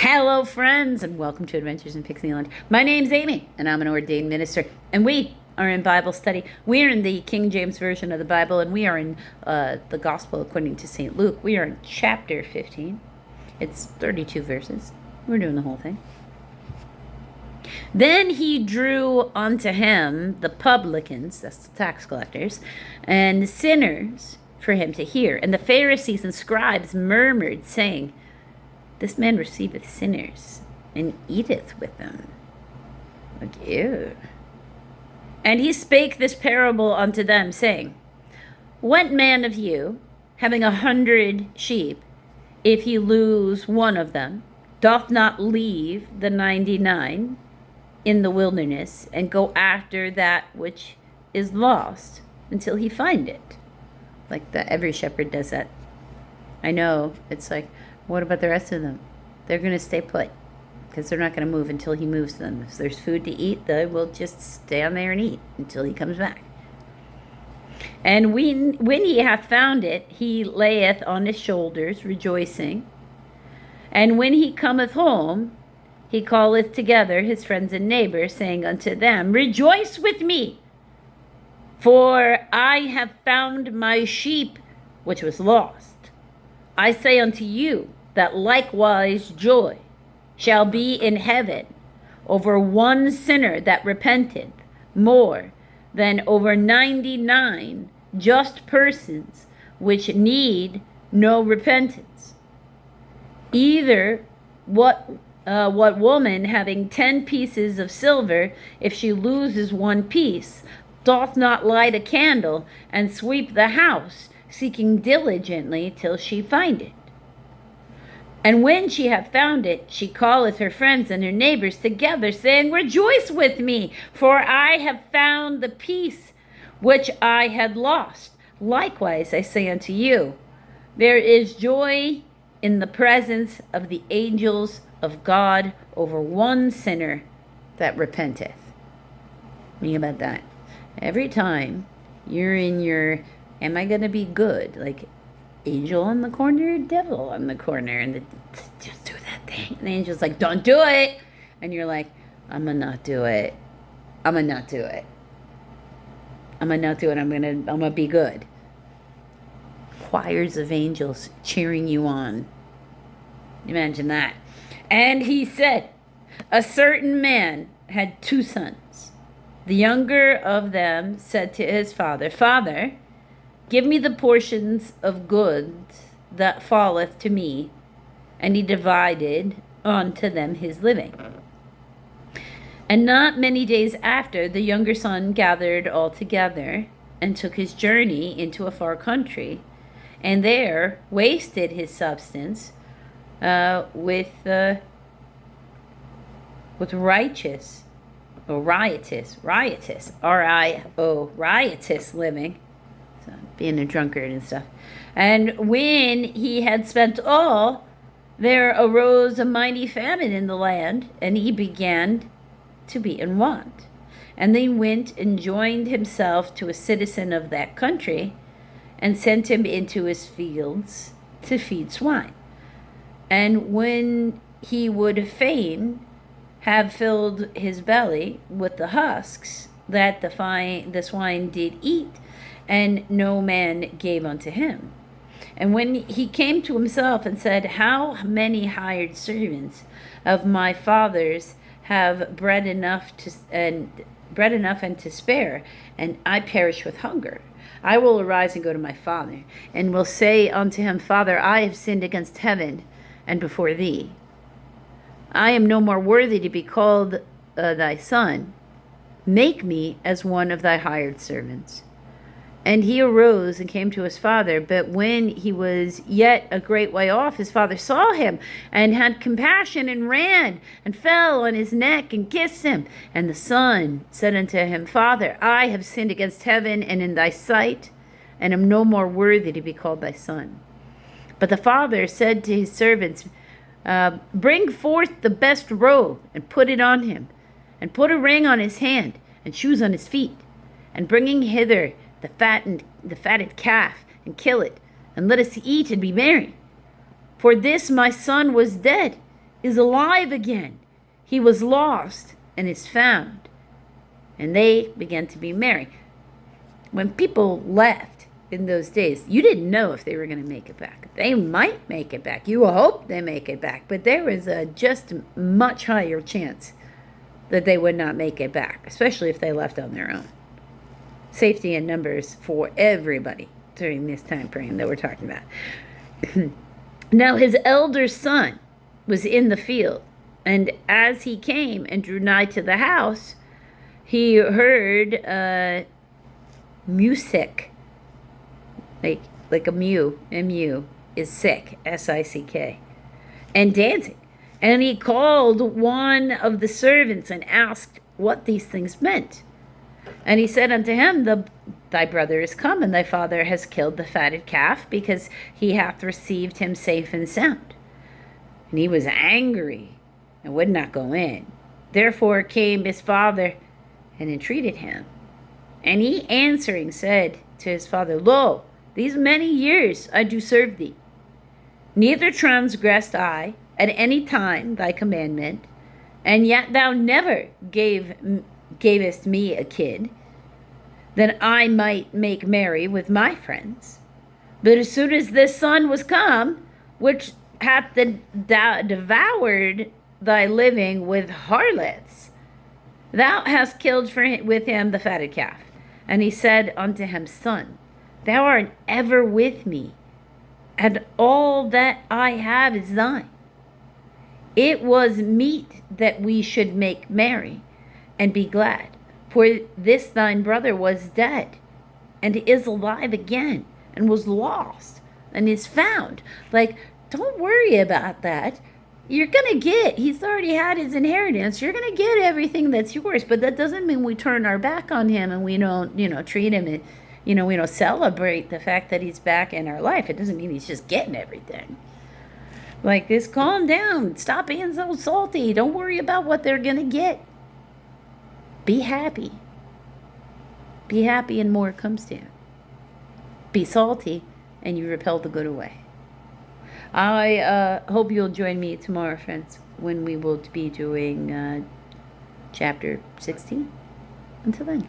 Hello, friends, and welcome to Adventures in Pixieland. My name's Amy, and I'm an ordained minister, and we are in Bible study. We are in the King James Version of the Bible, and we are in the Gospel according to St. Luke. We are in chapter 15. It's 32 verses. We're doing the whole thing. Then he drew unto him the publicans, that's the tax collectors, and the sinners for him to hear. And the Pharisees and scribes murmured, saying, This man receiveth sinners, and eateth with them. Like, ew. And he spake this parable unto them, saying, What man of you, having 100 sheep, if he lose one of them, doth not leave the 99 in the wilderness, and go after that which is lost until he find it? Like that, every shepherd does that. I know, it's like, what about the rest of them? They're going to stay put because they're not going to move until he moves them. If there's food to eat, they will just stand there and eat until he comes back. And when he hath found it, he layeth on his shoulders, rejoicing. And when he cometh home, he calleth together his friends and neighbors, saying unto them, Rejoice with me, for I have found my sheep which was lost. I say unto you, that likewise joy shall be in heaven over one sinner that repenteth, more than over 99 just persons which need no repentance. Either what woman having 10 pieces of silver, if she loses one piece, doth not light a candle and sweep the house, seeking diligently till she find it? And when she hath found it, she calleth her friends and her neighbors together, saying, Rejoice with me, for I have found the piece which I had lost. Likewise, I say unto you, there is joy in the presence of the angels of God over one sinner that repenteth. Think about that. Every time you're in your, am I going to be good? Like, angel on the corner, devil on the corner, and just do that thing. And the angel's like, don't do it. And you're like, I'm gonna not do it. I'm gonna not do it. I'm gonna not do it. I'm gonna be good. Choirs of angels cheering you on. Imagine that. And he said, a certain man had 2 sons. The younger of them said to his father, Father, give me the portions of goods that falleth to me. And he divided unto them his living. And not many days after, the younger son gathered all together, and took his journey into a far country, and there wasted his substance with riotous, R-I-O, riotous living. Being a drunkard and stuff. And when he had spent all, there arose a mighty famine in the land, and he began to be in want. And they went and joined himself to a citizen of that country, and sent him into his fields to feed swine. And when he would fain have filled his belly with the husks that the swine did eat, and no man gave unto him. And when he came to himself and said, How many hired servants of my father's have bread enough and to spare, and I perish with hunger? I will arise and go to my father, and will say unto him, Father, I have sinned against heaven and before thee. I am no more worthy to be called thy son. Make me as one of thy hired servants. And he arose and came to his father. But when he was yet a great way off, his father saw him, and had compassion, and ran, and fell on his neck, and kissed him. And the son said unto him, Father, I have sinned against heaven and in thy sight, and am no more worthy to be called thy son. But the father said to his servants, Bring forth the best robe, and put it on him, and put a ring on his hand, and shoes on his feet, and bringing hither the fatted calf, and kill it, and let us eat and be merry. For this my son was dead, is alive again. He was lost and is found. And they began to be merry. When people left in those days, you didn't know if they were going to make it back. They might make it back. You hope they make it back. But there was a just much higher chance that they would not make it back, especially if they left on their own. Safety in numbers for everybody during this time frame that we're talking about. Now his elder son was in the field, and as he came and drew nigh to the house, he heard music, like a mew, M-U, is sick, S-I-C-K, and dancing. And he called one of the servants and asked what these things meant. And he said unto him, Thy brother is come, and thy father has killed the fatted calf, because he hath received him safe and sound. And he was angry, and would not go in. Therefore came his father, and entreated him. And he answering said to his father, Lo, these many years I do serve thee. Neither transgressed I at any time thy commandment, and yet thou never gavest me a kid, that I might make merry with my friends. But as soon as this son was come, which hath devoured thy living with harlots, thou hast killed with him the fatted calf. And he said unto him, Son, thou art ever with me, and all that I have is thine. It was meet that we should make merry and be glad. For this thine brother was dead, and is alive again, and was lost, and is found. Like, don't worry about that. You're going to get, he's already had his inheritance. You're going to get everything that's yours. But that doesn't mean we turn our back on him and we don't, treat him, we don't celebrate the fact that he's back in our life. It doesn't mean he's just getting everything. Like this, calm down. Stop being so salty. Don't worry about what they're going to get. Be happy. Be happy and more comes to you. Be salty and you repel the good away. I hope you'll join me tomorrow, friends, when we will be doing chapter 16. Until then.